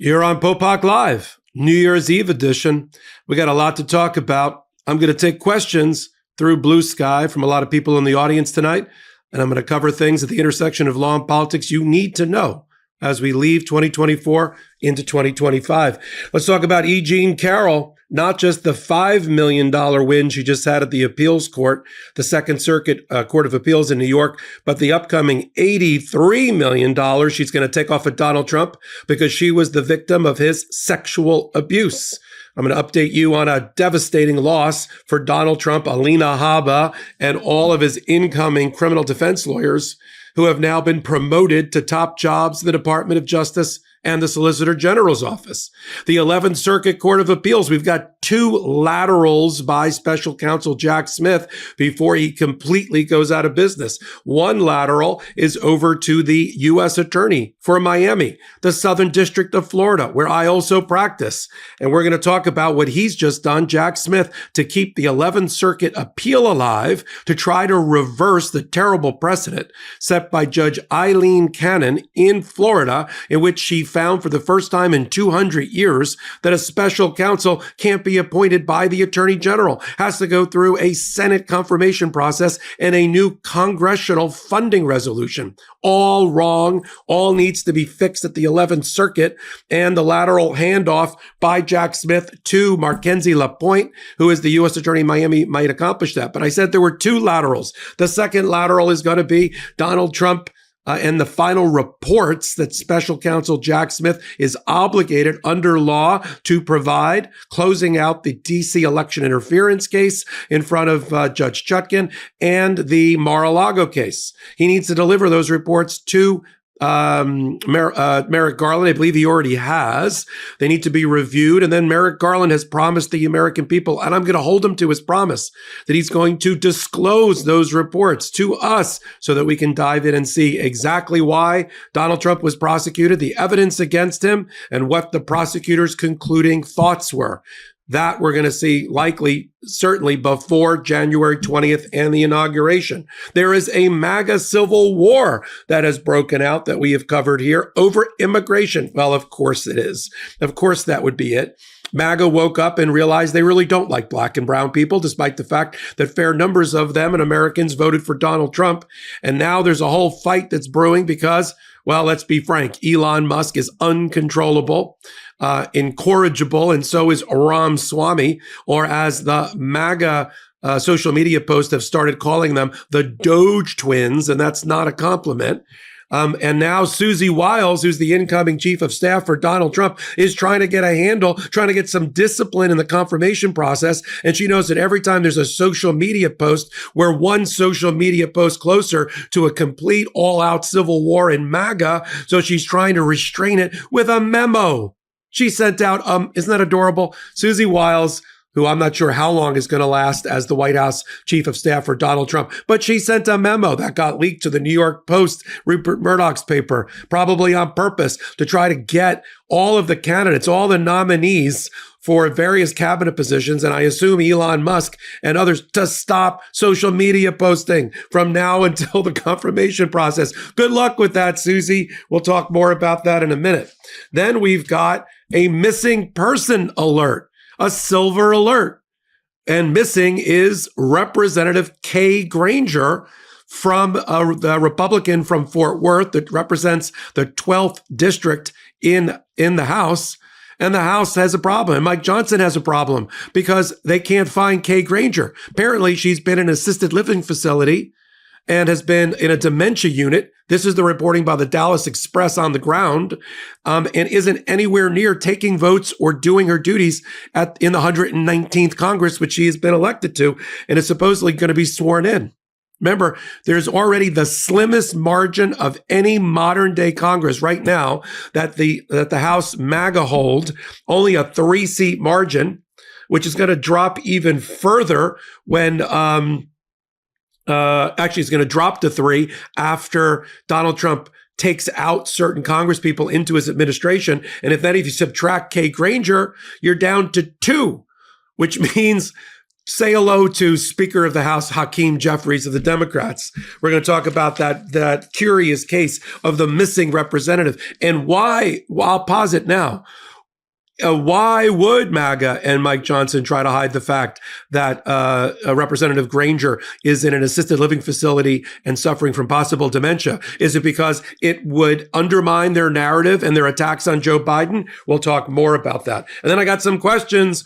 You're on Popok Live, New Year's Eve edition. We got a lot to talk about. I'm going to take questions through Blue Sky from a lot of people in the audience tonight, and I'm going to cover things at the intersection of law and politics you need to know as we leave 2024 into 2025. Let's talk about E. Jean Carroll, not just the $5 million win she just had at the appeals court, the Second Circuit Court of Appeals in New York, but the upcoming $83 million she's going to take off of Donald Trump because she was the victim of his sexual abuse. I'm going to update you on a devastating loss for Donald Trump, Alina Habba, and all of his incoming criminal defense lawyers who have now been promoted to top jobs in the Department of Justice and the Solicitor General's office. The 11th Circuit Court of Appeals, we've got two laterals by special counsel Jack Smith before he completely goes out of business. One lateral is over to the U.S. Attorney for Miami, the Southern District of Florida, where I also practice. And we're going to talk about what he's just done, Jack Smith, to keep the 11th Circuit appeal alive, to try to reverse the terrible precedent set by Judge Eileen Canon in Florida, in which she found for the first time in 200 years that a special counsel can't be appointed by the Attorney General, has to go through a Senate confirmation process and a new congressional funding resolution. All wrong, all needs to be fixed at the 11th Circuit, and the lateral handoff by Jack Smith to Markenzie Lapointe, who is the U.S. Attorney in Miami, might accomplish that. But I said there were two laterals. The second lateral is going to be Donald Trump and the final reports that special counsel Jack Smith is obligated under law to provide, closing out the D.C. election interference case in front of Judge Chutkan and the Mar-a-Lago case. He needs to deliver those reports to Merrick Garland. I believe he already has. They need to be reviewed. And then Merrick Garland has promised the American people, and I'm going to hold him to his promise, that he's going to disclose those reports to us so that we can dive in and see exactly why Donald Trump was prosecuted, the evidence against him, and what the prosecutor's concluding thoughts were. That we're going to see likely, certainly before January 20th and the inauguration. There is a Maga Civil War that has broken out that we have covered here over immigration. Well, of course it is. Of course that would be it. MAGA woke up and realized they really don't like black and brown people, despite the fact that fair numbers of them and Americans voted for Donald Trump. And now there's a whole fight that's brewing because, well, let's be frank, Elon Musk is uncontrollable, incorrigible, and so is Ram Swami, or as the MAGA social media posts have started calling them, the Doge twins, and that's not a compliment. And now Susie Wiles, who's the incoming chief of staff for Donald Trump, is trying to get a handle, trying to get some discipline in the confirmation process. And she knows that every time there's a social media post, we're one social media post closer to a complete all-out civil war in MAGA. So she's trying to restrain it with a memo. She sent out, isn't that adorable? Susie Wiles, who I'm not sure how long is going to last as the White House chief of staff for Donald Trump. But she sent a memo that got leaked to the New York Post, Rupert Murdoch's paper, probably on purpose to try to get all of the candidates, all the nominees for various cabinet positions, and I assume Elon Musk and others, to stop social media posting from now until the confirmation process. Good luck with that, Susie. We'll talk more about that in a minute. Then we've got a missing person alert, a silver alert. And missing is Representative Kay Granger from the Republican from Fort Worth that represents the 12th district in the House. And the House has a problem. And Mike Johnson has a problem because they can't find Kay Granger. Apparently, she's been in an assisted living facility and has been in a dementia unit. This is the reporting by the Dallas Express on the ground, and isn't anywhere near taking votes or doing her duties in the 119th Congress, which she has been elected to, and is supposedly going to be sworn in. Remember, there's already the slimmest margin of any modern day Congress right now that the House MAGA hold, only a 3-seat margin, which is going to drop even further when, actually it's going to drop to 3 after Donald Trump takes out certain Congress people into his administration. And if you subtract Kay Granger, you're down to 2, which means say hello to Speaker of the House Hakeem Jeffries of the Democrats. We're going to talk about that curious case of the missing representative and why. Well, I'll pause it now. Why would MAGA and Mike Johnson try to hide the fact that Representative Granger is in an assisted living facility and suffering from possible dementia? Is it because it would undermine their narrative and their attacks on Joe Biden? We'll talk more about that. And then I got some questions,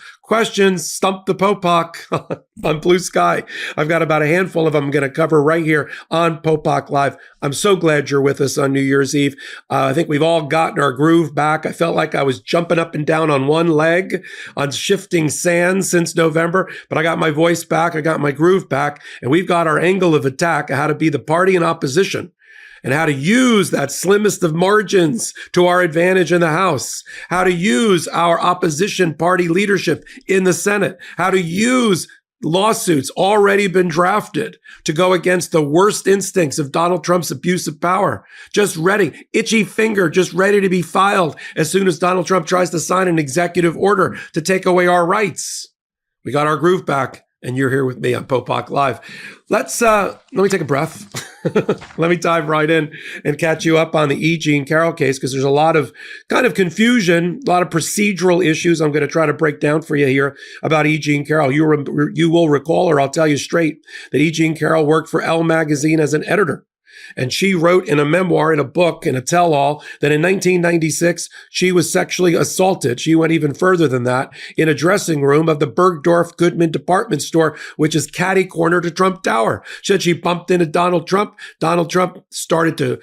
stump the Popok on Blue Sky. I've got about a handful of them I'm going to cover right here on Popok Live. I'm so glad you're with us on New Year's Eve. I think we've all gotten our groove back. I felt like I was jumping up and down on one leg on shifting sand since November, but I got my voice back. I got my groove back, and we've got our angle of attack, how to be the party in opposition and how to use that slimmest of margins to our advantage in the House, how to use our opposition party leadership in the Senate, how to use lawsuits already been drafted to go against the worst instincts of Donald Trump's abuse of power. Just ready, itchy finger, just ready to be filed as soon as Donald Trump tries to sign an executive order to take away our rights. We got our groove back, and you're here with me on Popok Live. Let me take a breath. Let me dive right in and catch you up on the E. Jean Carroll case, because there's a lot of kind of confusion, a lot of procedural issues I'm going to try to break down for you here about E. Jean Carroll. You will recall, or I'll tell you straight, that E. Jean Carroll worked for Elle magazine as an editor. And she wrote in a memoir, in a book, in a tell-all, that in 1996, she was sexually assaulted. She went even further than that in a dressing room of the Bergdorf Goodman department store, which is catty-corner to Trump Tower. She said she bumped into Donald Trump. Donald Trump started to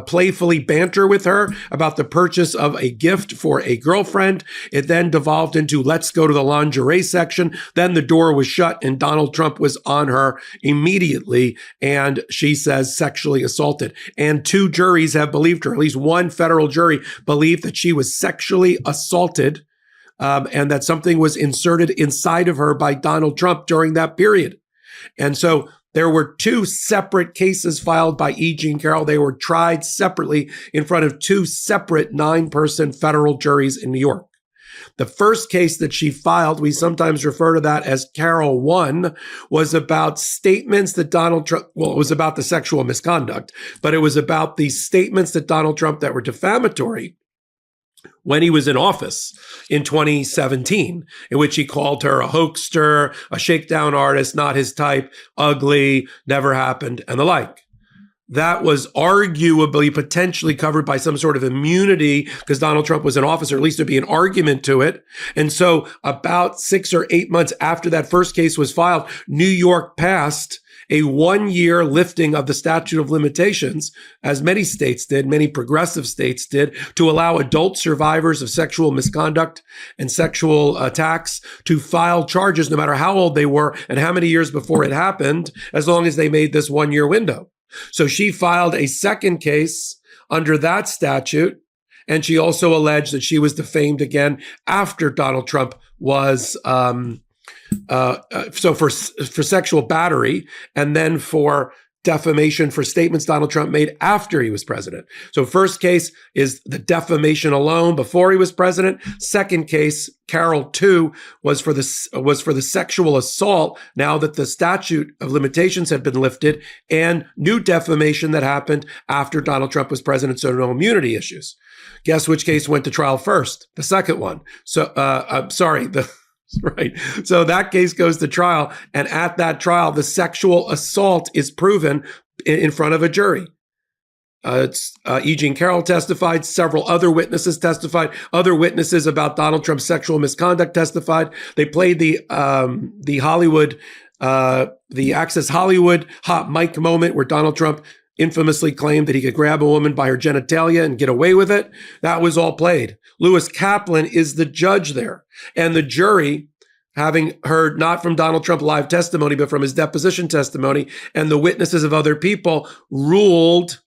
playfully banter with her about the purchase of a gift for a girlfriend. It then devolved into, let's go to the lingerie section. Then the door was shut and Donald Trump was on her immediately. And she says sexually assaulted. And two juries have believed her. At least one federal jury believed that she was sexually assaulted and that something was inserted inside of her by Donald Trump during that period. And so there were two separate cases filed by E. Jean Carroll. They were tried separately in front of two separate 9-person federal juries in New York. The first case that she filed, we sometimes refer to that as Carroll 1, was about statements that Donald Trump, well, it was about the sexual misconduct, but it was about the statements that Donald Trump that were defamatory when he was in office in 2017, in which he called her a hoaxer, a shakedown artist, not his type, ugly, never happened, and the like. That was arguably potentially covered by some sort of immunity because Donald Trump was in office, or at least there'd be an argument to it. And so about 6 or 8 months after that first case was filed, New York passed a 1-year lifting of the statute of limitations, as many states did, many progressive states did, to allow adult survivors of sexual misconduct and sexual attacks to file charges no matter how old they were and how many years before it happened, as long as they made this 1-year window. So she filed a second case under that statute, and she also alleged that she was defamed again after Donald Trump was, so for sexual battery, and then for defamation for statements Donald Trump made after he was president. So first case is the defamation alone before he was president. Second case, Carroll 2, was for the sexual assault now that the statute of limitations had been lifted, and new defamation that happened after Donald Trump was president, so no immunity issues. Guess which case went to trial first? The second one. So right. So that case goes to trial. And at that trial, the sexual assault is proven in front of a jury. E. Jean Carroll testified. Several other witnesses testified. Other witnesses about Donald Trump's sexual misconduct testified. They played the Hollywood, the Access Hollywood hot mic moment where Donald Trump infamously claimed that he could grab a woman by her genitalia and get away with it. That was all played. Lewis Kaplan is the judge there. And the jury, having heard not from Donald Trump live testimony, but from his deposition testimony and the witnesses of other people, ruled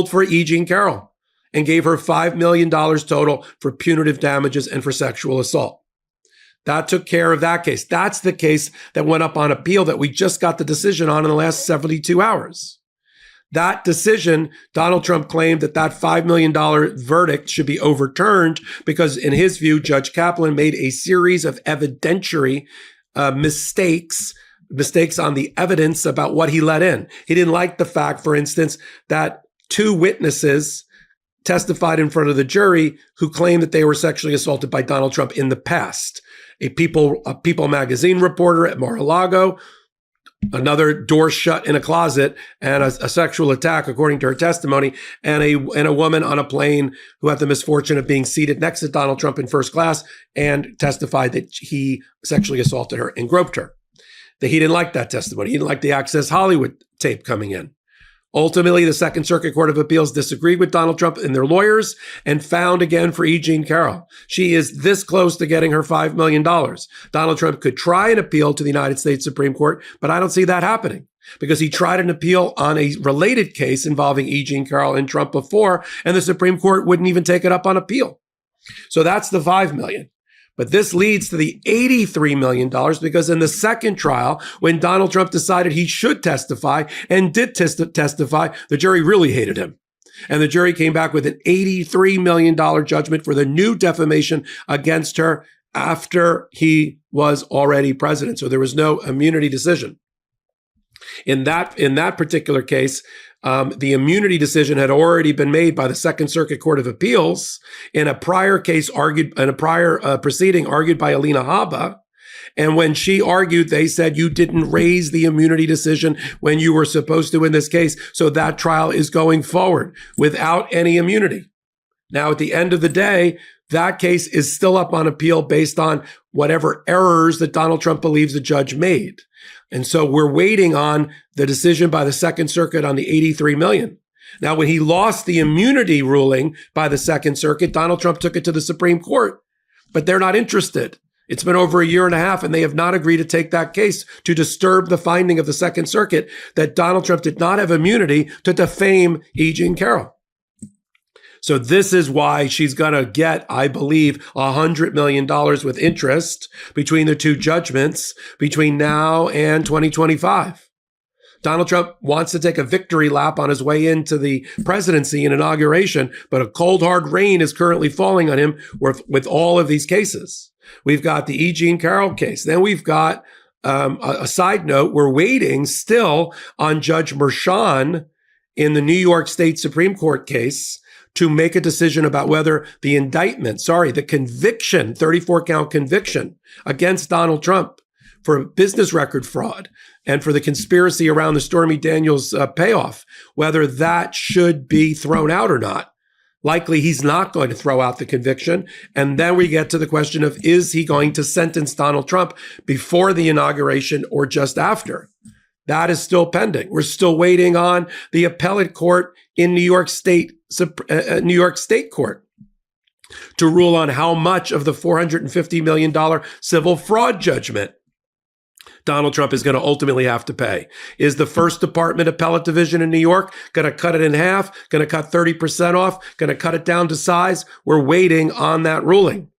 for E. Jean Carroll and gave her $5 million total for punitive damages and for sexual assault. That took care of that case. That's the case that went up on appeal that we just got the decision on in the last 72 hours. That decision, Donald Trump claimed that $5 million verdict should be overturned because, in his view, Judge Kaplan made a series of evidentiary mistakes on the evidence about what he let in. He didn't like the fact, for instance, that 2 witnesses testified in front of the jury who claimed that they were sexually assaulted by Donald Trump in the past. A People magazine reporter at Mar-a-Lago, another door shut in a closet, and a sexual attack, according to her testimony, and a woman on a plane who had the misfortune of being seated next to Donald Trump in first class and testified that he sexually assaulted her and groped her. That he didn't like that testimony. He didn't like the Access Hollywood tape coming in. Ultimately, the Second Circuit Court of Appeals disagreed with Donald Trump and their lawyers and found again for E. Jean Carroll. She is this close to getting her $5 million. Donald Trump could try an appeal to the United States Supreme Court, but I don't see that happening because he tried an appeal on a related case involving E. Jean Carroll and Trump before, and the Supreme Court wouldn't even take it up on appeal. So that's the $5 million. But this leads to the $83 million because in the second trial, when Donald Trump decided he should testify and did testify, the jury really hated him. And the jury came back with an $83 million judgment for the new defamation against her after he was already president. So there was no immunity decision. In that particular case, the immunity decision had already been made by the Second Circuit Court of Appeals in a prior case proceeding argued by Alina Habba. And when she argued, they said you didn't raise the immunity decision when you were supposed to in this case. So that trial is going forward without any immunity. Now, at the end of the day, that case is still up on appeal based on whatever errors that Donald Trump believes the judge made. And so we're waiting on the decision by the Second Circuit on the $83 million. Now, when he lost the immunity ruling by the Second Circuit, Donald Trump took it to the Supreme Court, but they're not interested. It's been over a year and a half, and they have not agreed to take that case to disturb the finding of the Second Circuit that Donald Trump did not have immunity to defame E. Jean Carroll. So this is why she's going to get, I believe, $100 million with interest between the 2 judgments between now and 2025. Donald Trump wants to take a victory lap on his way into the presidency and inauguration, but a cold, hard rain is currently falling on him with all of these cases. We've got the E. Jean Carroll case. Then we've got a side note. We're waiting still on Judge Merchan in the New York State Supreme Court case to make a decision about whether the conviction, 34-count conviction against Donald Trump for business record fraud and for the conspiracy around the Stormy Daniels payoff, whether that should be thrown out or not. Likely he's not going to throw out the conviction. And then we get to the question of, is he going to sentence Donald Trump before the inauguration or just after? That is still pending. We're still waiting on the appellate court in New York State Court to rule on how much of the $450 million civil fraud judgment Donald Trump is going to ultimately have to pay. Is the First Department Appellate Division in New York going to cut it in half, going to cut 30% off, going to cut it down to size? We're waiting on that ruling.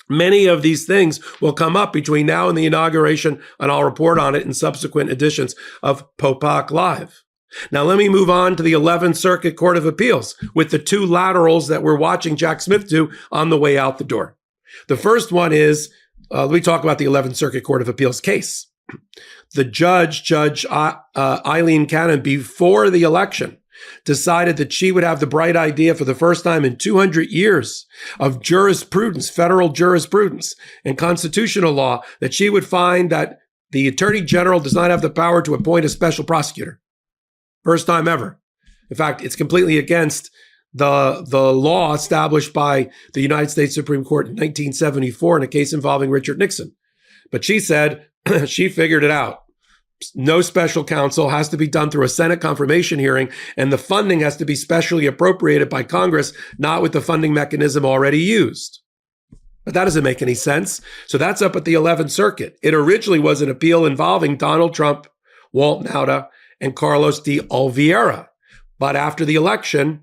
Many of these things will come up between now and the inauguration, and I'll report on it in subsequent editions of Popok Live. Now, let me move on to the 11th Circuit Court of Appeals with the 2 laterals that we're watching Jack Smith do on the way out the door. The first one is, let me talk about the 11th Circuit Court of Appeals case. The Judge Eileen Canon, before the election, decided that she would have the bright idea for the first time in 200 years of jurisprudence, federal jurisprudence and constitutional law, that she would find that the Attorney General does not have the power to appoint a special prosecutor. First time ever. In fact, it's completely against the law established by the United States Supreme Court in 1974 in a case involving Richard Nixon. But she said she figured it out. No special counsel, has to be done through a Senate confirmation hearing, and the funding has to be specially appropriated by Congress, not with the funding mechanism already used. But that doesn't make any sense. So that's up at the 11th Circuit. It originally was an appeal involving Donald Trump, Walt Nauta, and Carlos de Oliveira. But after the election,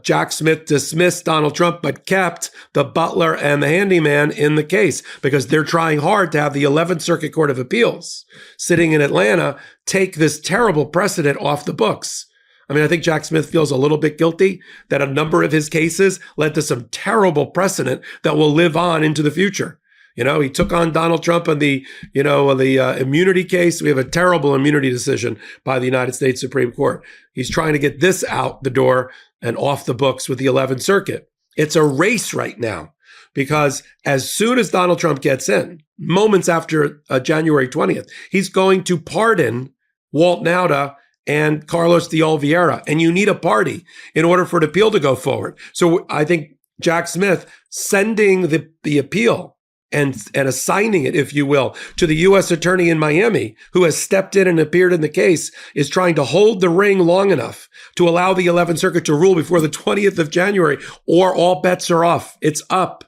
Jack Smith dismissed Donald Trump, but kept the butler and the handyman in the case because they're trying hard to have the 11th Circuit Court of Appeals sitting in Atlanta take this terrible precedent off the books. I mean, I think Jack Smith feels a little bit guilty that a number of his cases led to some terrible precedent that will live on into the future. You know, he took on Donald Trump on the immunity case. We have a terrible immunity decision by the United States Supreme Court. He's trying to get this out the door and off the books with the 11th Circuit. It's a race right now because as soon as Donald Trump gets in, moments after January 20th, he's going to pardon Walt Nauta and Carlos de Oliveira. And you need a party in order for an appeal to go forward. So I think Jack Smith sending the appeal and assigning it, if you will, to the U.S. attorney in Miami, who has stepped in and appeared in the case, is trying to hold the ring long enough to allow the 11th Circuit to rule before the 20th of January, or all bets are off. It's up.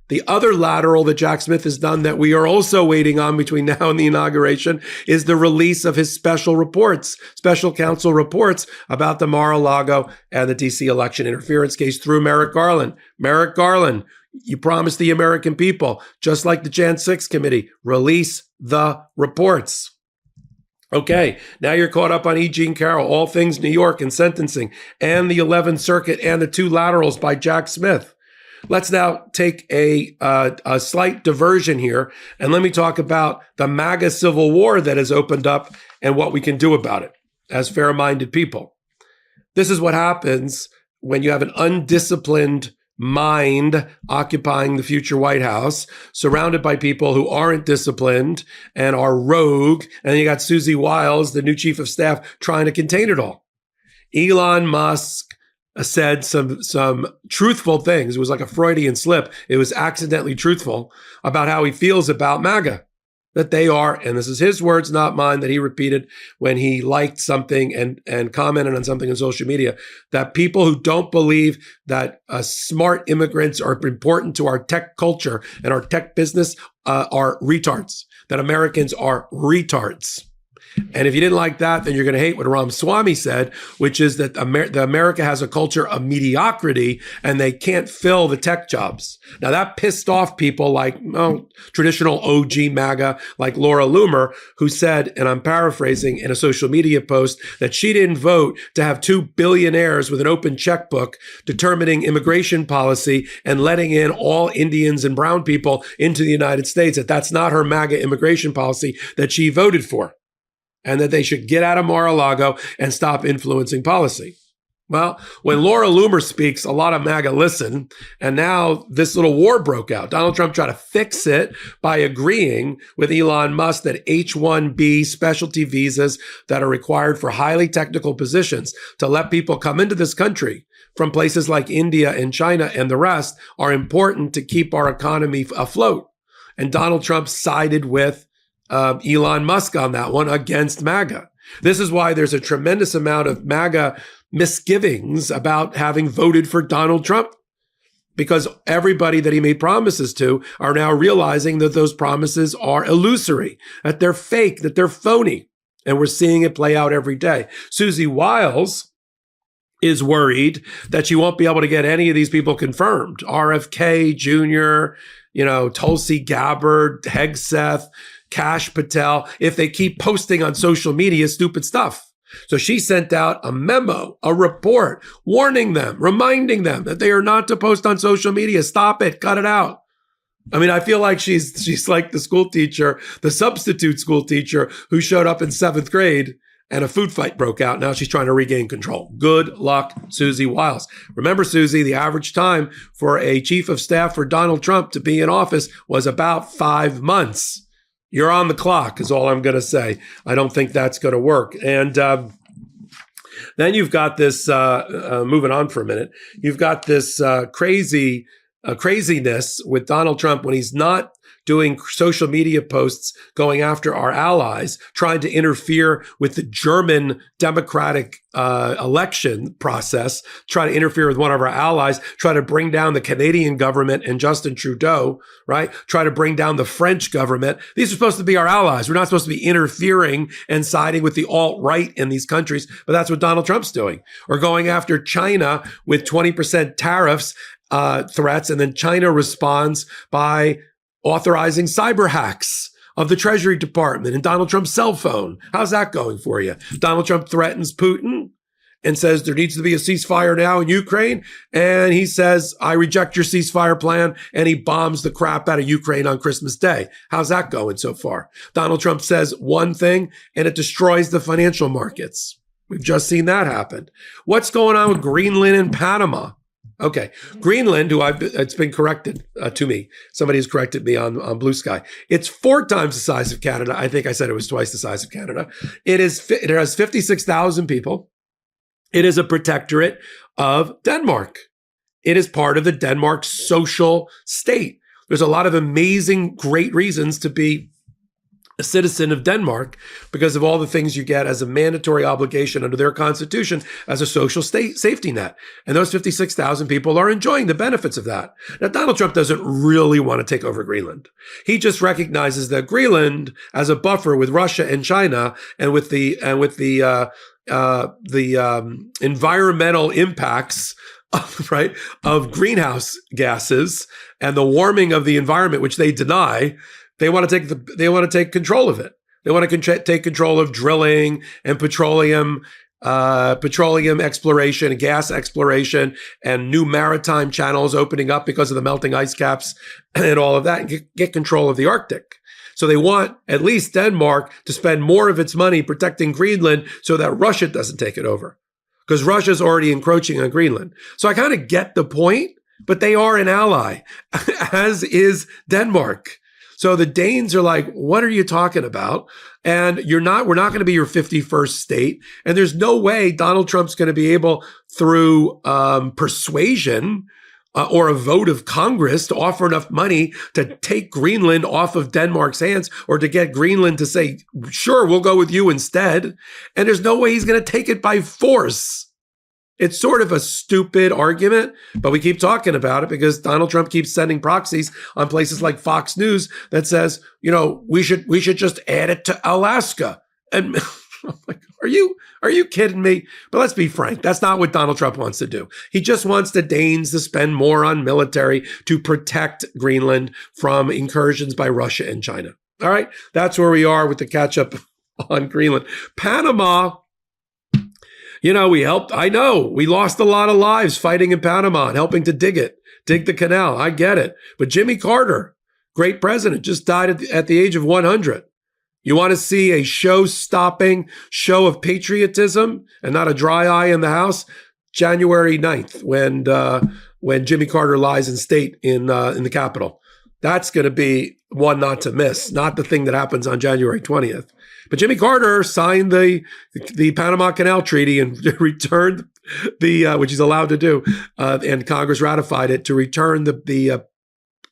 The other lateral that Jack Smith has done that we are also waiting on between now and the inauguration is the release of his special counsel reports about the Mar-a-Lago and the D.C. election interference case through Merrick Garland. Merrick Garland, you promised the American people, just like the Jan 6 committee, release the reports. Okay, now you're caught up on E. Jean Carroll, all things New York and sentencing, and the 11th Circuit and the two laterals by Jack Smith. Let's now take a slight diversion here, and let me talk about the Maga Civil War that has opened up and what we can do about it as fair-minded people. This is what happens when you have an undisciplined mind occupying the future White House, surrounded by people who aren't disciplined and are rogue. And then you got Susie Wiles, the new chief of staff, trying to contain it all. Elon Musk said some truthful things. It was like a Freudian slip. It was accidentally truthful about how he feels about MAGA. That they are, and this is his words, not mine, that he repeated when he liked something and commented on something on social media, that people who don't believe that smart immigrants are important to our tech culture and our tech business are retards, that Americans are retards. And if you didn't like that, then you're going to hate what Ramaswamy said, which is that America has a culture of mediocrity and they can't fill the tech jobs. Now, that pissed off people like traditional OG MAGA, like Laura Loomer, who said, and I'm paraphrasing in a social media post, that she didn't vote to have two billionaires with an open checkbook determining immigration policy and letting in all Indians and brown people into the United States, that that's not her MAGA immigration policy that she voted for, and that they should get out of Mar-a-Lago and stop influencing policy. Well, when Laura Loomer speaks, a lot of MAGA listen, and now this little war broke out. Donald Trump tried to fix it by agreeing with Elon Musk that H-1B specialty visas that are required for highly technical positions to let people come into this country from places like India and China and the rest are important to keep our economy afloat. And Donald Trump sided with Elon Musk on that one against MAGA. This is why there's a tremendous amount of MAGA misgivings about having voted for Donald Trump, because everybody that he made promises to are now realizing that those promises are illusory, that they're fake, that they're phony. And we're seeing it play out every day. Susie Wiles is worried that she won't be able to get any of these people confirmed. RFK Jr., Tulsi Gabbard, Hegseth, Kash Patel, if they keep posting on social media stupid stuff. So she sent out a memo, a report, warning them, reminding them that they are not to post on social media. Stop it, cut it out. I mean, I feel like she's like the school teacher, the substitute school teacher who showed up in 7th grade and a food fight broke out. Now she's trying to regain control. Good luck, Susie Wiles. Remember, Susie, the average time for a chief of staff for Donald Trump to be in office was about 5 months. You're on the clock is all I'm going to say. I don't think that's going to work. And then you've got this, moving on for a minute, you've got this craziness with Donald Trump when he's not doing social media posts going after our allies, trying to interfere with the German democratic election process, try to interfere with one of our allies, try to bring down the Canadian government and Justin Trudeau, right? Try to bring down the French government. These are supposed to be our allies. We're not supposed to be interfering and siding with the alt-right in these countries, but that's what Donald Trump's doing. Or going after China with 20% tariffs threats, and then China responds by authorizing cyber hacks of the Treasury Department and Donald Trump's cell phone. How's that going for you? Donald Trump threatens Putin, and says there needs to be a ceasefire now in Ukraine. And he says, I reject your ceasefire plan. And he bombs the crap out of Ukraine on Christmas Day. How's that going so far? Donald Trump says one thing and it destroys the financial markets. We've just seen that happen. What's going on with Greenland and Panama? Okay, Greenland, it's been corrected to me. Somebody has corrected me on Blue Sky. It's 4 times the size of Canada. I think I said it was twice the size of Canada. It has 56,000 people. It is a protectorate of Denmark. It is part of the Denmark social state. There's a lot of amazing, great reasons to be a citizen of Denmark because of all the things you get as a mandatory obligation under their constitution as a social safety net. And those 56,000 people are enjoying the benefits of that. Now, Donald Trump doesn't really want to take over Greenland. He just recognizes that Greenland as a buffer with Russia and China and with the environmental impacts of greenhouse gases and the warming of the environment, which they deny. They want to take control of it. They want to take control of drilling and petroleum exploration and gas exploration and new maritime channels opening up because of the melting ice caps and all of that, and get control of the Arctic. So they want at least Denmark to spend more of its money protecting Greenland so that Russia doesn't take it over, because Russia's already encroaching on Greenland. So I kind of get the point, but they are an ally, as is Denmark. So the Danes are like, what are you talking about? And we're not going to be your 51st state. And there's no way Donald Trump's going to be able, through persuasion or a vote of Congress, to offer enough money to take Greenland off of Denmark's hands, or to get Greenland to say, sure, we'll go with you instead. And there's no way he's going to take it by force. It's sort of a stupid argument, but we keep talking about it because Donald Trump keeps sending proxies on places like Fox News that says, we should just add it to Alaska. And I'm like, are you kidding me? But let's be frank, that's not what Donald Trump wants to do. He just wants the Danes to spend more on military to protect Greenland from incursions by Russia and China. All right, that's where we are with the catch up on Greenland. Panama. We lost a lot of lives fighting in Panama and helping to dig the canal. I get it. But Jimmy Carter, great president, just died at the age of 100. You want to see a show-stopping show of patriotism and not a dry eye in the House? January 9th, when Jimmy Carter lies in state in the Capitol. That's going to be one not to miss, not the thing that happens on January 20th. But Jimmy Carter signed the Panama Canal Treaty and returned which he's allowed to do, and Congress ratified it to return the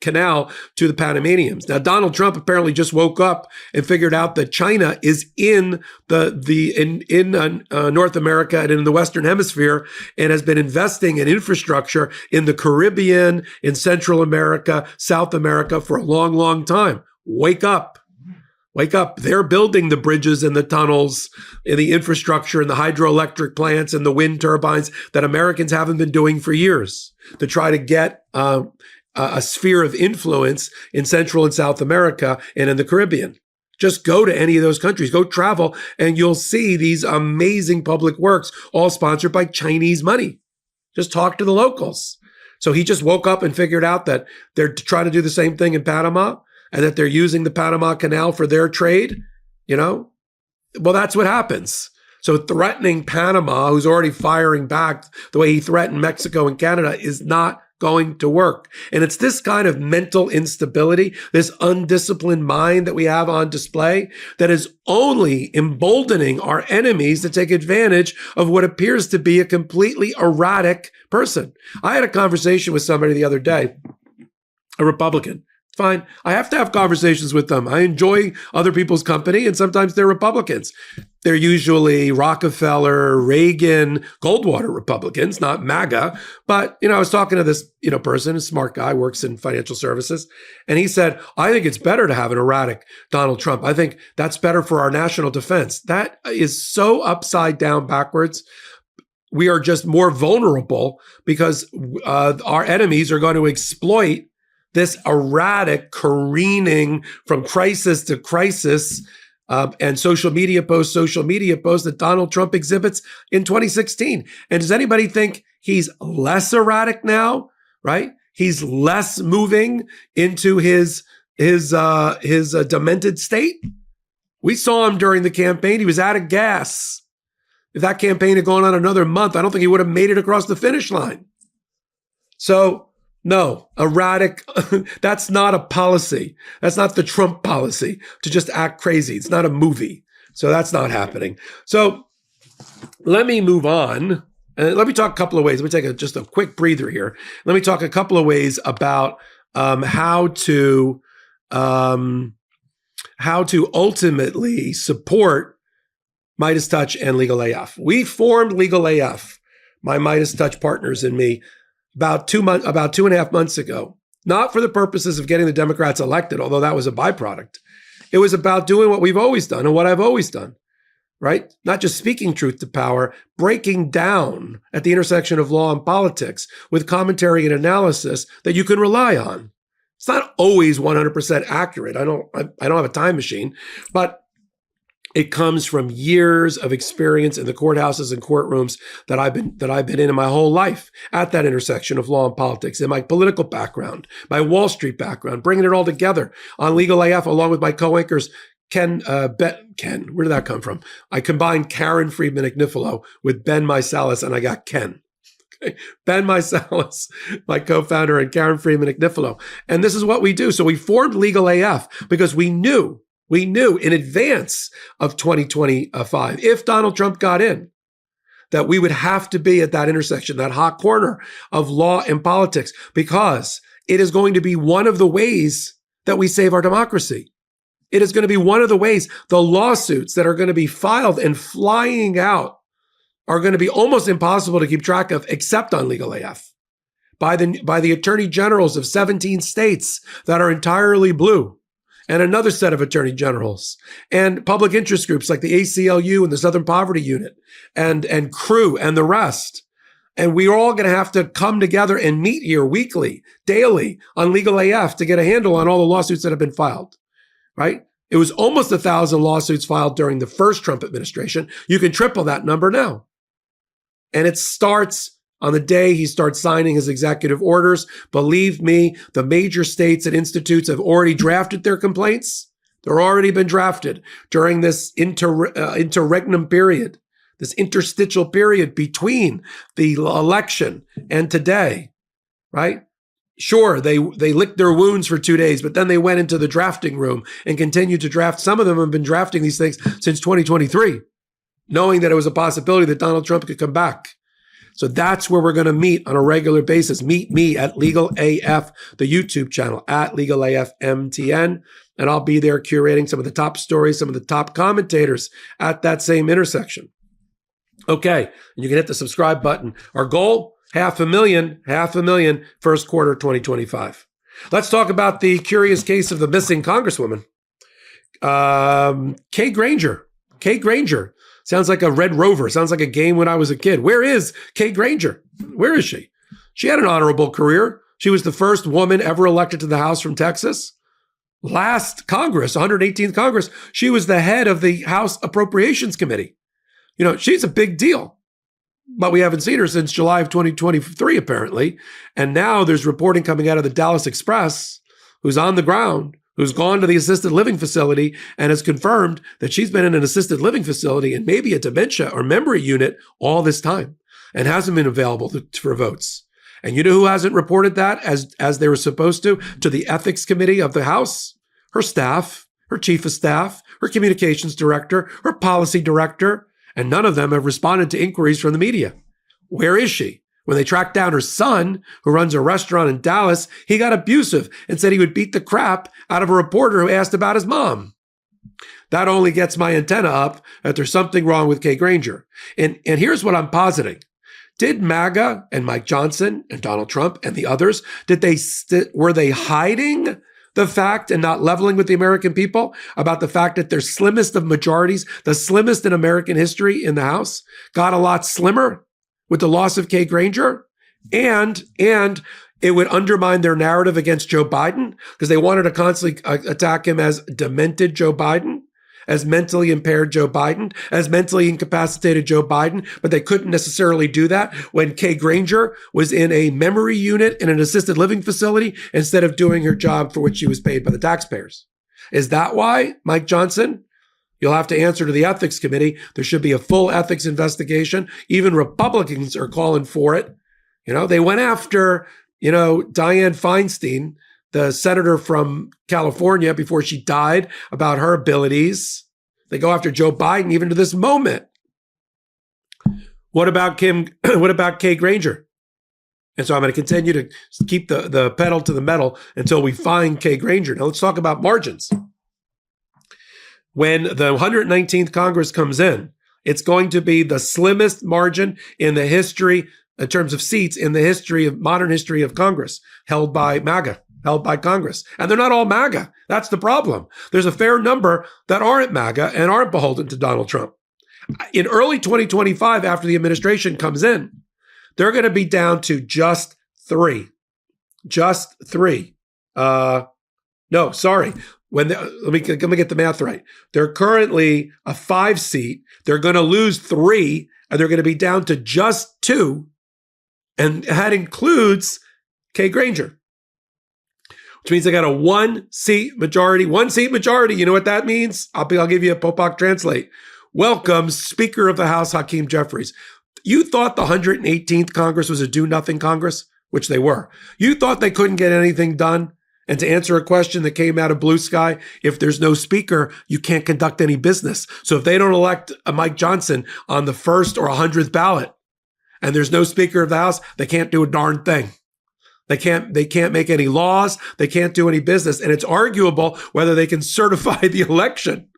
canal to the Panamanians. Now, Donald Trump apparently just woke up and figured out that China is in North America and in the Western Hemisphere, and has been investing in infrastructure in the Caribbean, in Central America, South America for a long, long time. Wake up. Wake up. They're building the bridges and the tunnels and the infrastructure and the hydroelectric plants and the wind turbines that Americans haven't been doing for years to try to get a sphere of influence in Central and South America and in the Caribbean. Just go to any of those countries, go travel, and you'll see these amazing public works, all sponsored by Chinese money. Just talk to the locals. So he just woke up and figured out that they're trying to do the same thing in Panama, and that they're using the Panama Canal for their trade, Well, that's what happens. So threatening Panama, who's already firing back the way he threatened Mexico and Canada, is not going to work. And it's this kind of mental instability, this undisciplined mind that we have on display, that is only emboldening our enemies to take advantage of what appears to be a completely erratic person. I had a conversation with somebody the other day, a Republican. Fine. I have to have conversations with them. I enjoy other people's company, and sometimes they're Republicans. They're usually Rockefeller, Reagan, Goldwater Republicans, not MAGA. But, I was talking to this, person, a smart guy, works in financial services. And he said, I think it's better to have an erratic Donald Trump. I think that's better for our national defense. That is so upside down backwards. We are just more vulnerable because our enemies are going to exploit this erratic careening from crisis to crisis and social media posts that Donald Trump exhibits in 2016. And does anybody think he's less erratic now, right? He's less moving into his demented state? We saw him during the campaign. He was out of gas. If that campaign had gone on another month, I don't think he would have made it across the finish line. So, no, erratic, that's not a policy. That's not the Trump policy to just act crazy. It's not a movie. So that's not happening. So let me move on. And let me talk a couple of ways. Let me take just a quick breather here. Let me talk a couple of ways about how to ultimately support Midas Touch and Legal AF. We formed Legal AF, my Midas Touch partners and me, about 2.5 months ago, not for the purposes of getting the Democrats elected, although that was a byproduct. It was about doing what we've always done and what I've always done, right? Not just speaking truth to power, breaking down at the intersection of law and politics with commentary and analysis that you can rely on. It's not always 100% accurate. I don't have a time machine, but it comes from years of experience in the courthouses and courtrooms that I've been in my whole life at that intersection of law and politics, in my political background, my Wall Street background, bringing it all together on Legal AF along with my co-anchors, Ken, where did that come from? I combined Karen Friedman Agnifilo with Ben Meiselas, and I got Ken. Okay. Ben Meiselas, my co-founder, and Karen Friedman Agnifilo. And this is what we do. So we formed Legal AF because we knew in advance of 2025, if Donald Trump got in, that we would have to be at that intersection, that hot corner of law and politics, because it is going to be one of the ways that we save our democracy. It is going to be one of the ways the lawsuits that are going to be filed and flying out are going to be almost impossible to keep track of, except on Legal AF, by the attorney generals of 17 states that are entirely blue, and another set of attorney generals, and public interest groups like the ACLU and the Southern Poverty Unit, and CREW and the rest. And we're all going to have to come together and meet here weekly, daily on Legal AF to get a handle on all the lawsuits that have been filed, right? It was almost 1,000 lawsuits filed during the first Trump administration. You can triple that number now. And it starts on the day he starts signing his executive orders. Believe me, the major states and institutes have already drafted their complaints. They're already been drafted during this interregnum period, this interstitial period between the election and today, right? Sure, they licked their wounds for 2 days, but then they went into the drafting room and continued to draft. Some of them have been drafting these things since 2023, knowing that it was a possibility that Donald Trump could come back. So that's where we're going to meet on a regular basis. Meet me at Legal AF, the YouTube channel, at Legal AF MTN. And I'll be there curating some of the top stories, some of the top commentators at that same intersection. Okay, and you can hit the subscribe button. Our goal, 500,000 first quarter 2025. Let's talk about the curious case of the missing Congresswoman. Kay Granger. Sounds like a Red Rover. Sounds like a game when I was a kid. Where is Kay Granger? Where is she? She had an honorable career. She was the first woman ever elected to the House from Texas. Last Congress, 118th Congress, she was the head of the House Appropriations Committee. You know, she's a big deal. But we haven't seen her since July of 2023, apparently. And now there's reporting coming out of the Dallas Express, who's on the ground, who's gone to the assisted living facility and has confirmed that she's been in an assisted living facility and maybe a dementia or memory unit all this time and hasn't been available for votes. And you know who hasn't reported that as they were supposed to the Ethics Committee of the House? Her staff, her chief of staff, her communications director, her policy director, and none of them have responded to inquiries from the media. Where is she? When they tracked down her son, who runs a restaurant in Dallas, he got abusive and said he would beat the crap out of a reporter who asked about his mom. That only gets my antenna up that there's something wrong with Kay Granger. And here's what I'm positing. Did MAGA and Mike Johnson and Donald Trump and the others, were they hiding the fact and not leveling with the American people about the fact that their slimmest of majorities, the slimmest in American history in the House, got a lot slimmer with the loss of Kay Granger? And it would undermine their narrative against Joe Biden because they wanted to constantly attack him as demented Joe Biden. as mentally impaired Joe Biden, as mentally incapacitated Joe Biden, but they couldn't necessarily do that when Kay Granger was in a memory unit in an assisted living facility instead of doing her job for which she was paid by the taxpayers. Is that why, Mike Johnson? You'll have to answer to the ethics committee. There should be a full ethics investigation. Even Republicans are calling for it. They went after, Dianne Feinstein, the senator from California, before she died, about her abilities. They go after Joe Biden even to this moment. What about Kay Granger? And so I'm going to continue to keep the pedal to the metal until we find Kay Granger. Now let's talk about margins. When the 119th Congress comes in, it's going to be the slimmest margin in the history, in terms of seats, in the modern history of Congress, held by Congress. And they're not all MAGA. That's the problem. There's a fair number that aren't MAGA and aren't beholden to Donald Trump. In early 2025, after the administration comes in, they're going to be down to just three. Just three. No, sorry. Let me get the math right. They're currently a 5 seat. They're going to lose 3, and they're going to be down to just 2. And that includes Kay Granger, which means they got a 1 seat majority. 1 seat majority. You know what that means? I'll give you a Popok translate. Welcome, Speaker of the House Hakeem Jeffries. You thought the 118th Congress was a do-nothing Congress, which they were. You thought they couldn't get anything done. And to answer a question that came out of blue sky, if there's no speaker, you can't conduct any business. So if they don't elect a Mike Johnson on the 1st or 100th ballot, and there's no Speaker of the House, they can't do a darn thing. They can't make any laws. They can't do any business. And it's arguable whether they can certify the election.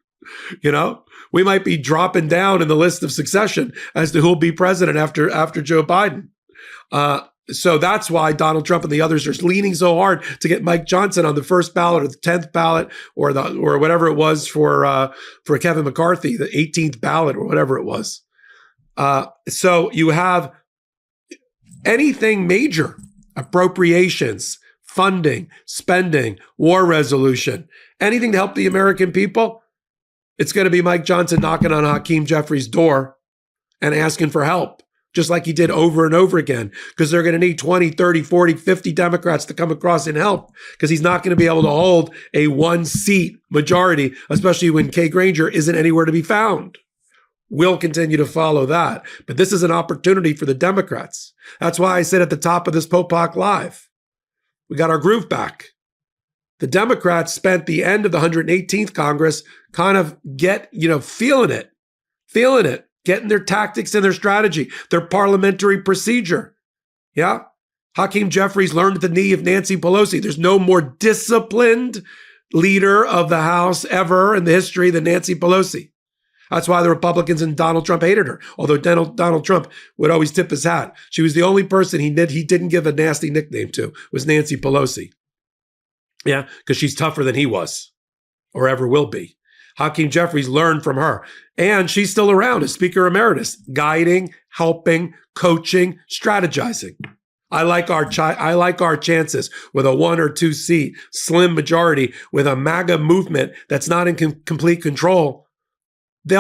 We might be dropping down in the list of succession as to who'll be president after Joe Biden. So that's why Donald Trump and the others are leaning so hard to get Mike Johnson on the 1st ballot or the 10th ballot or whatever it was for Kevin McCarthy, the 18th ballot or whatever it was. So you have anything major, appropriations, funding, spending, war resolution, anything to help the American people, it's going to be Mike Johnson knocking on Hakeem Jeffries' door and asking for help. Just like he did over and over again, because they're going to need 20, 30, 40, 50 Democrats to come across and help, because he's not going to be able to hold a 1-seat majority, especially when Kay Granger isn't anywhere to be found. We'll continue to follow that. But this is an opportunity for the Democrats. That's why I said at the top of this Popok Live, we got our groove back. The Democrats spent the end of the 118th Congress kind of feeling it. Getting their tactics and their strategy, their parliamentary procedure. Yeah. Hakeem Jeffries learned at the knee of Nancy Pelosi. There's no more disciplined leader of the House ever in the history than Nancy Pelosi. That's why the Republicans and Donald Trump hated her. Although Donald Trump would always tip his hat. She was the only person he didn't give a nasty nickname to, was Nancy Pelosi. Yeah, because she's tougher than he was or ever will be. Hakeem Jeffries learned from her. And she's still around as Speaker Emeritus, guiding, helping, coaching, strategizing. I like our chances with a 1 or 2 seat slim majority with a MAGA movement that's not in complete control. They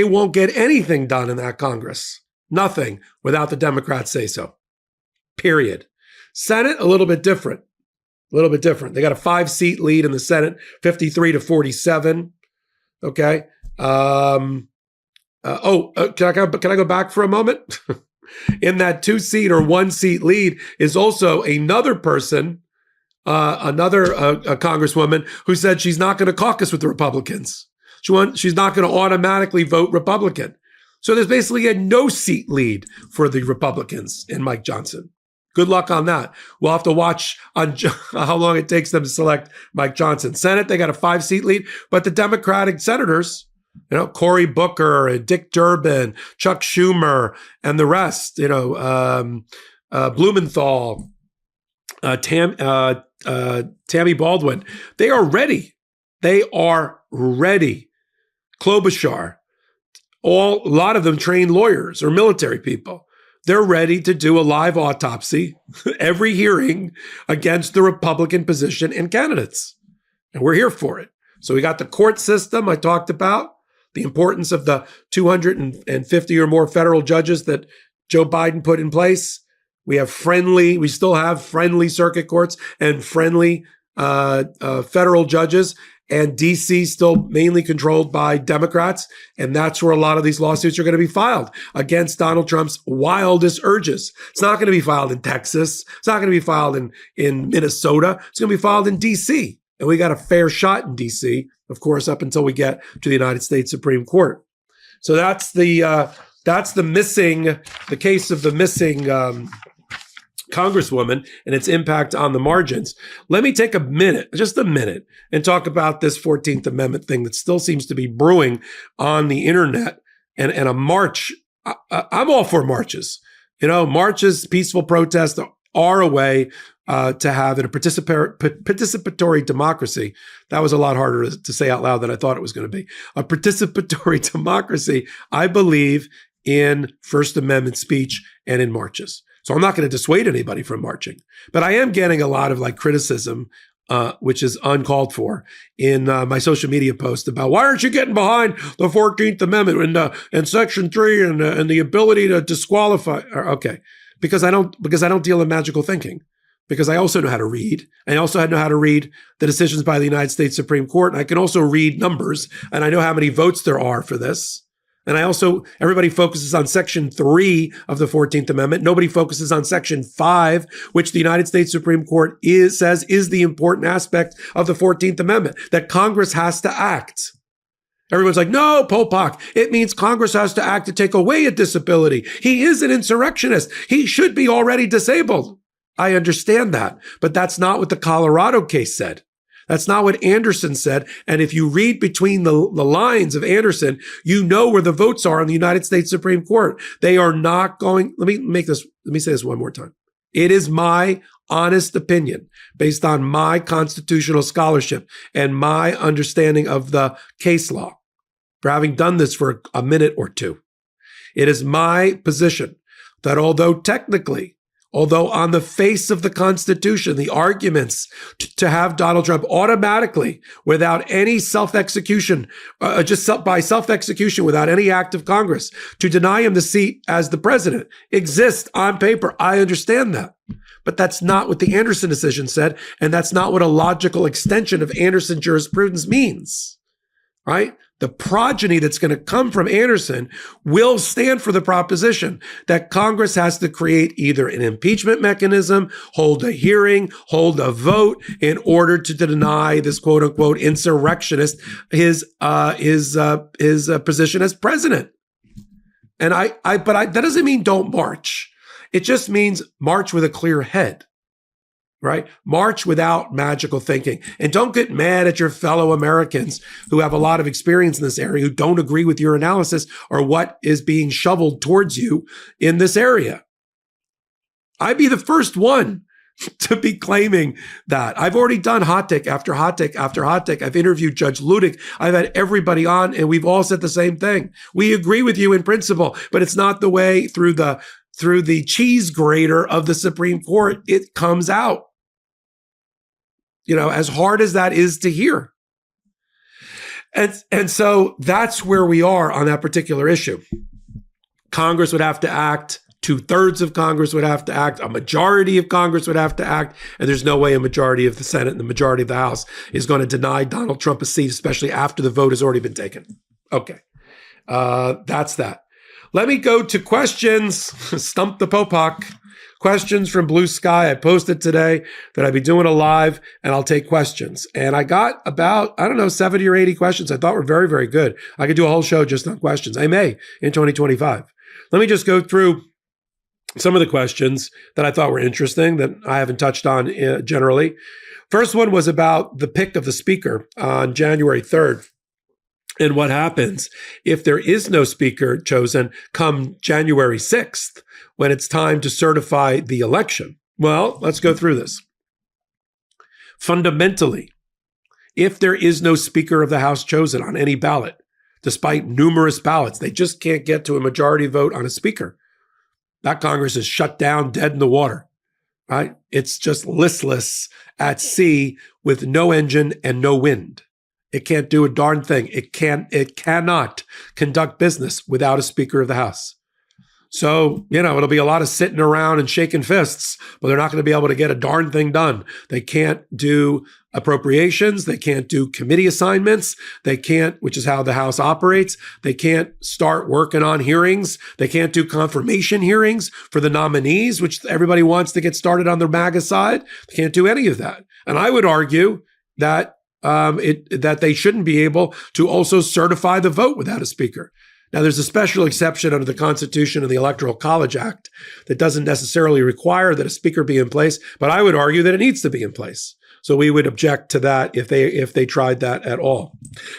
won't get anything done in that Congress. Nothing without the Democrats say so. Period. Senate, a little bit different. They got a 5-seat lead in the Senate, 53 to 47. Okay. Can I go back for a moment? In that 2-seat or 1-seat lead is also another person, another congresswoman who said she's not going to caucus with the Republicans. She's not going to automatically vote Republican. So there's basically a no-seat lead for the Republicans in Mike Johnson. Good luck on that. We'll have to watch on how long it takes them to select Mike Johnson. Senate, they got a 5-seat lead, but the Democratic senators, Cory Booker and Dick Durbin, Chuck Schumer, and the rest, Blumenthal, Tammy Baldwin, they are ready. Klobuchar, a lot of them trained lawyers or military people. They're ready to do a live autopsy every hearing against the Republican position and candidates. And we're here for it. So we got the court system I talked about, the importance of the 250 or more federal judges that Joe Biden put in place. We still have friendly circuit courts and friendly federal judges, and DC still mainly controlled by Democrats. And that's where a lot of these lawsuits are going to be filed against Donald Trump's wildest urges. It's not going to be filed in Texas. It's not going to be filed in Minnesota. It's going to be filed in DC. And we got a fair shot in DC, of course, up until we get to the United States Supreme Court. So that's the case of the missing Congresswoman and its impact on the margins. Let me take just a minute, and talk about this 14th Amendment thing that still seems to be brewing on the internet and a march. I'm all for marches. Marches, peaceful protests are a way to have in a participatory democracy. That was a lot harder to say out loud than I thought it was going to be. A participatory democracy, I believe in First Amendment speech and in marches. So I'm not going to dissuade anybody from marching, but I am getting a lot of criticism, which is uncalled for, in my social media post about why aren't you getting behind the 14th Amendment and Section 3 and the ability to disqualify? Okay, because I don't deal in magical thinking. Because I also know how to read. I also know how to read the decisions by the United States Supreme Court, and I can also read numbers, and I know how many votes there are for this. And everybody focuses on Section 3 of the 14th Amendment. Nobody focuses on Section 5, which the United States Supreme Court says is the important aspect of the 14th Amendment, that Congress has to act. Everyone's like, no, Popok, it means Congress has to act to take away a disability. He is an insurrectionist. He should be already disabled. I understand that, but that's not what the Colorado case said. That's not what Anderson said. And if you read between the lines of Anderson, you know where the votes are in the United States Supreme Court. They are not going. Let me say this one more time. It is my honest opinion, based on my constitutional scholarship and my understanding of the case law, for having done this for a minute or two. It is my position that although on the face of the Constitution, the arguments to have Donald Trump automatically, without any self-execution, by self-execution, without any act of Congress, to deny him the seat as the president exist on paper. I understand that. But that's not what the Anderson decision said, and that's not what a logical extension of Anderson jurisprudence means, right? The progeny that's going to come from Anderson will stand for the proposition that Congress has to create either an impeachment mechanism, hold a hearing, hold a vote in order to deny this quote unquote insurrectionist his position as president. And that doesn't mean don't march. It just means march with a clear head. Right? March without magical thinking. And don't get mad at your fellow Americans who have a lot of experience in this area, who don't agree with your analysis or what is being shoveled towards you in this area. I'd be the first one to be claiming that. I've already done hot take after hot take after hot take. I've interviewed Judge Ludick. I've had everybody on, and we've all said the same thing. We agree with you in principle, but it's not the way through the cheese grater of the Supreme Court it comes out. As hard as that is to hear. And so that's where we are on that particular issue. Congress would have to act. 2/3 of Congress would have to act. A majority of Congress would have to act. And there's no way a majority of the Senate and the majority of the House is going to deny Donald Trump a seat, especially after the vote has already been taken. Okay. That's that. Let me go to questions. Stump the Popok. Questions from Blue Sky. I posted today that I'd be doing a live and I'll take questions. And I got about, 70 or 80 questions I thought were very, very good. I could do a whole show just on questions. I may in 2025. Let me just go through some of the questions that I thought were interesting that I haven't touched on generally. First one was about the pick of the speaker on January 3rd. And what happens if there is no speaker chosen come January 6th, when it's time to certify the election? Well, let's go through this. Fundamentally, if there is no Speaker of the House chosen on any ballot, despite numerous ballots, they just can't get to a majority vote on a speaker. That Congress is shut down, dead in the water, right? It's just listless at sea with no engine and no wind. It can't do a darn thing. It cannot conduct business without a Speaker of the House. So, it'll be a lot of sitting around and shaking fists, but they're not going to be able to get a darn thing done. They can't do appropriations. They can't do committee assignments. They can't, which is how the House operates. They can't start working on hearings. They can't do confirmation hearings for the nominees, which everybody wants to get started on their MAGA side. They can't do any of that. And I would argue that that they shouldn't be able to also certify the vote without a speaker. Now, there's a special exception under the Constitution and the Electoral College Act that doesn't necessarily require that a speaker be in place, but I would argue that it needs to be in place. So we would object to that if they tried that at all.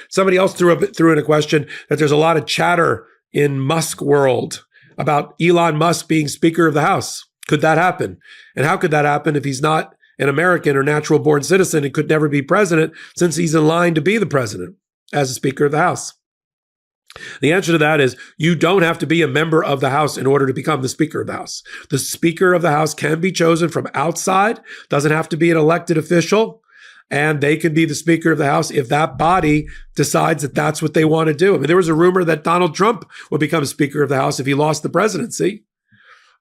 Somebody else threw in a question that there's a lot of chatter in Musk world about Elon Musk being Speaker of the House. Could that happen? And how could that happen if he's not an American or natural born citizen and could never be president, since he's in line to be the president as a Speaker of the House? The answer to that is you don't have to be a member of the House in order to become the Speaker of the House. The Speaker of the House can be chosen from outside, doesn't have to be an elected official, and they can be the Speaker of the House if that body decides that that's what they want to do. I mean, there was a rumor that Donald Trump would become Speaker of the House if he lost the presidency.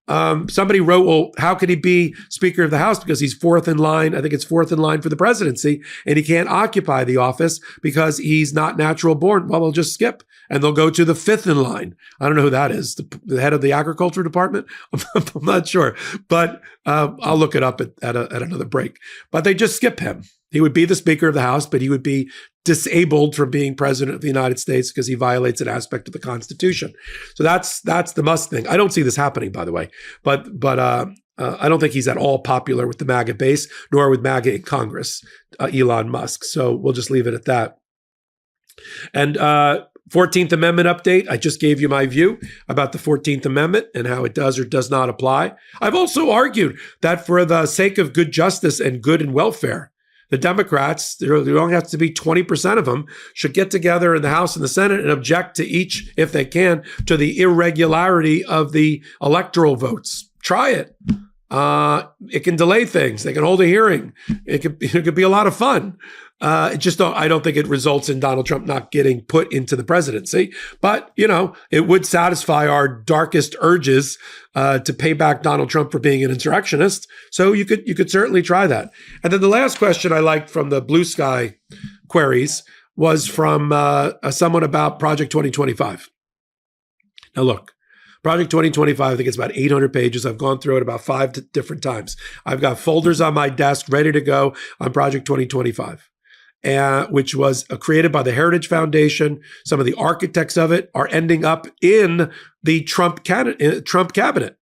Somebody wrote, well, how could he be Speaker of the House? Because he's fourth in line. I think it's fourth in line for the presidency, and he can't occupy the office because he's not natural born. Well, they'll just skip, and they'll go to the fifth in line. I don't know who that is, the head of the agriculture department. I'm not sure, but I'll look it up at another break. But they just skip him. He would be the Speaker of the House, but he would be disabled from being president of the United States because he violates an aspect of the Constitution. So that's the Musk thing. I don't see this happening, by the way, but I don't think he's at all popular with the MAGA base, nor with MAGA in Congress, Elon Musk. So we'll just leave it at that. And 14th Amendment update. I just gave you my view about the 14th Amendment and how it does or does not apply. I've also argued that for the sake of good justice and good and welfare, the Democrats, there only has to be 20% of them, should get together in the House and the Senate and object to each, if they can, to the irregularity of the electoral votes. Try it. It can delay things. They can hold a hearing. It could be a lot of fun. I don't think it results in Donald Trump not getting put into the presidency. But, it would satisfy our darkest urges to pay back Donald Trump for being an insurrectionist. So you could certainly try that. And then the last question I liked from the Blue Sky queries was from someone about Project 2025. Now, look. Project 2025, I think it's about 800 pages. I've gone through it about 5 different times. I've got folders on my desk ready to go on Project 2025, which was created by the Heritage Foundation. Some of the architects of it are ending up in the Trump cabinet.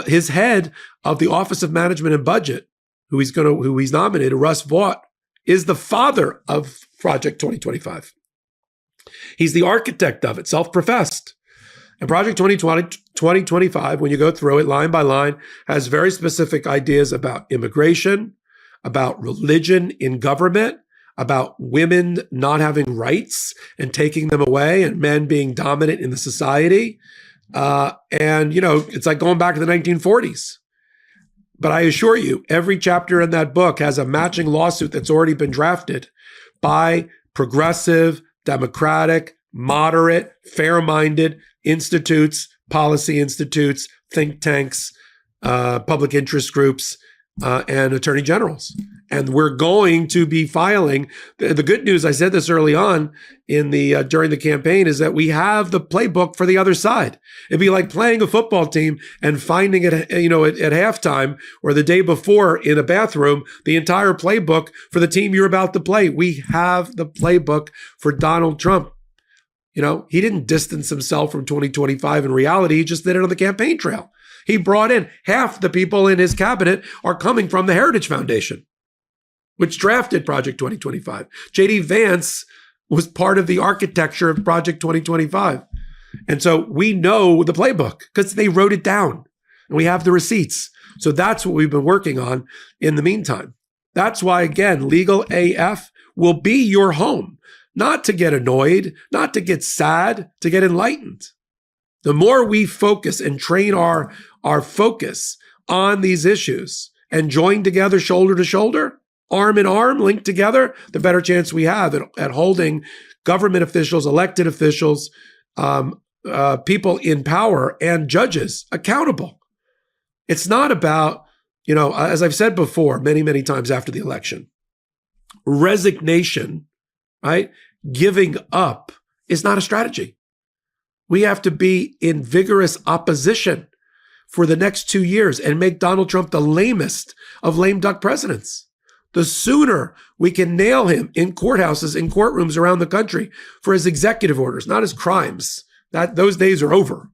His head of the Office of Management and Budget, who he's nominated, Russ Vought, is the father of Project 2025. He's the architect of it, self-professed. And Project 2025, when you go through it line by line, has very specific ideas about immigration, about religion in government, about women not having rights and taking them away, and men being dominant in the society. It's like going back to the 1940s. But I assure you, every chapter in that book has a matching lawsuit that's already been drafted by progressive, democratic, moderate, fair-minded institutes, policy institutes, think tanks, public interest groups, and attorney generals. And we're going to be filing. The good news, I said this early on during the campaign, is that we have the playbook for the other side. It'd be like playing a football team and finding it, at halftime or the day before in a bathroom, the entire playbook for the team you're about to play. We have the playbook for Donald Trump. He didn't distance himself from 2025 in reality. He just did it on the campaign trail. He brought in half the people in his cabinet are coming from the Heritage Foundation, which drafted Project 2025. J.D. Vance was part of the architecture of Project 2025. And so we know the playbook because they wrote it down and we have the receipts. So that's what we've been working on in the meantime. That's why, again, Legal AF will be your home. Not to get annoyed, not to get sad, to get enlightened. The more we focus and train our focus on these issues and join together shoulder to shoulder, arm in arm, linked together, the better chance we have at holding government officials, elected officials, people in power, and judges accountable. It's not about, as I've said before, many, many times after the election, resignation, right? Giving up is not a strategy. We have to be in vigorous opposition for the next 2 years and make Donald Trump the lamest of lame duck presidents. The sooner we can nail him in courthouses, in courtrooms around the country for his executive orders, not his crimes, those days are over.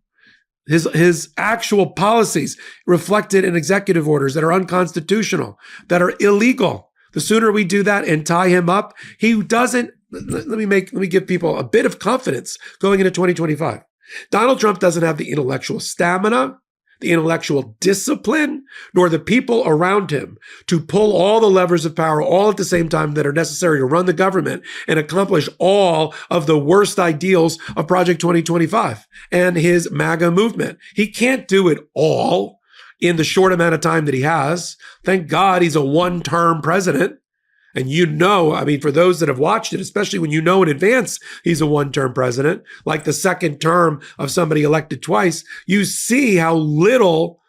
His actual policies reflected in executive orders that are unconstitutional, that are illegal. The sooner we do that and tie him up, he doesn't. Let me give people a bit of confidence going into 2025. Donald Trump doesn't have the intellectual stamina, the intellectual discipline, nor the people around him to pull all the levers of power all at the same time that are necessary to run the government and accomplish all of the worst ideals of Project 2025 and his MAGA movement. He can't do it all in the short amount of time that he has. Thank God he's a one-term president. And for those that have watched it, especially when in advance he's a one-term president, like the second term of somebody elected twice, you see how little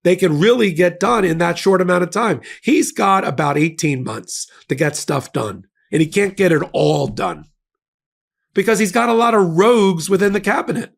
they can really get done in that short amount of time. He's got about 18 months to get stuff done, and he can't get it all done because he's got a lot of rogues within the cabinet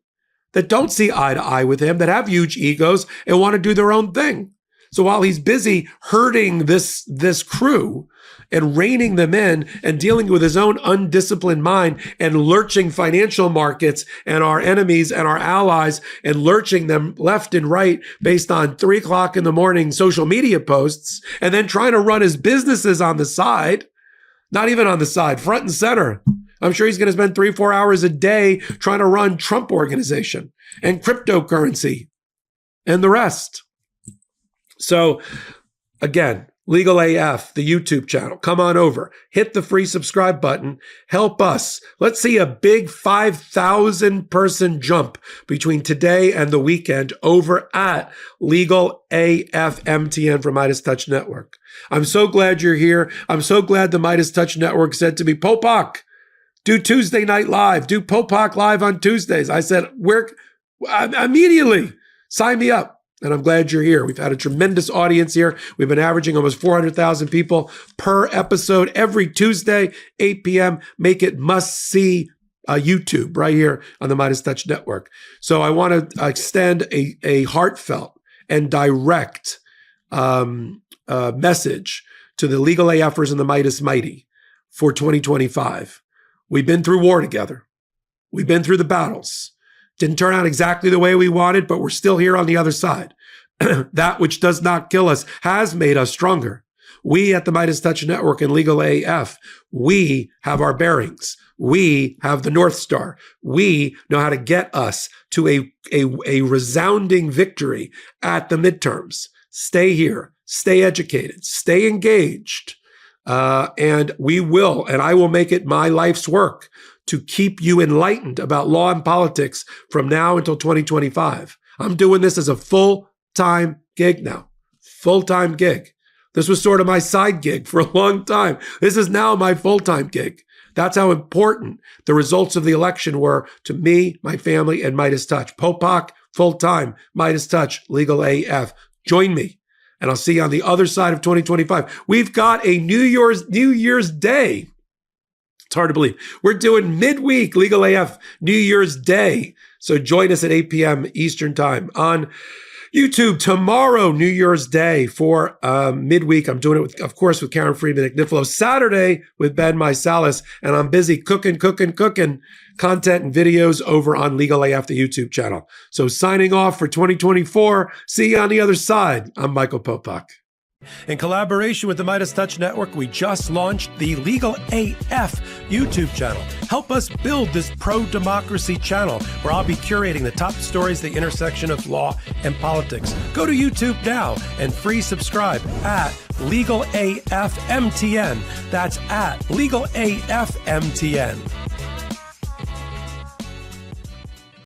that don't see eye to eye with him, that have huge egos and want to do their own thing. So while he's busy herding this crew and reining them in and dealing with his own undisciplined mind and lurching financial markets and our enemies and our allies and lurching them left and right based on 3 o'clock in the morning social media posts, and then trying to run his businesses on the side, not even on the side, front and center. I'm sure he's going to spend 3-4 hours a day trying to run Trump Organization and cryptocurrency and the rest. So again, Legal AF, the YouTube channel, come on over, hit the free subscribe button, help us. Let's see a big 5,000 person jump between today and the weekend over at Legal AF MTN for Midas Touch Network. I'm so glad you're here. I'm so glad the Midas Touch Network said to me, Popok, do Tuesday Night Live, do Popok Live on Tuesdays. I said, immediately, sign me up. And I'm glad you're here. We've had a tremendous audience here. We've been averaging almost 400,000 people per episode every Tuesday, 8 p.m. Make it must-see YouTube right here on the Midas Touch Network. So I want to extend a heartfelt and direct message to the legal AFers and the Midas Mighty for 2025. We've been through war together. We've been through the battles. Didn't turn out exactly the way we wanted, but we're still here on the other side. That which does not kill us has made us stronger. We at the Midas Touch Network and Legal AF, we have our bearings. We have the North Star. We know how to get us to a resounding victory at the midterms. Stay here, stay educated, stay engaged, and we will, and I will make it my life's work to keep you enlightened about law and politics from now until 2025. I'm doing this as a full-time gig now. Full-time gig. This was sort of my side gig for a long time. This is now my full-time gig. That's how important the results of the election were to me, my family, and Midas Touch. Popok, full-time, Midas Touch, Legal AF. Join me, and I'll see you on the other side of 2025. We've got a New Year's Day. It's hard to believe. We're doing midweek Legal AF New Year's Day. So join us at 8 p.m. Eastern Time on YouTube tomorrow, New Year's Day for midweek. I'm doing it, of course, with Karen Freeman at Niflo. Saturday with Ben Mysalis. And I'm busy cooking content and videos over on Legal AF, the YouTube channel. So signing off for 2024. See you on the other side. I'm Michael Popok. In collaboration with the Midas Touch Network, we just launched the Legal AF YouTube channel. Help us build this pro-democracy channel where I'll be curating the top stories, the intersection of law and politics. Go to YouTube now and free subscribe at Legal AF MTN. That's at Legal AF MTN.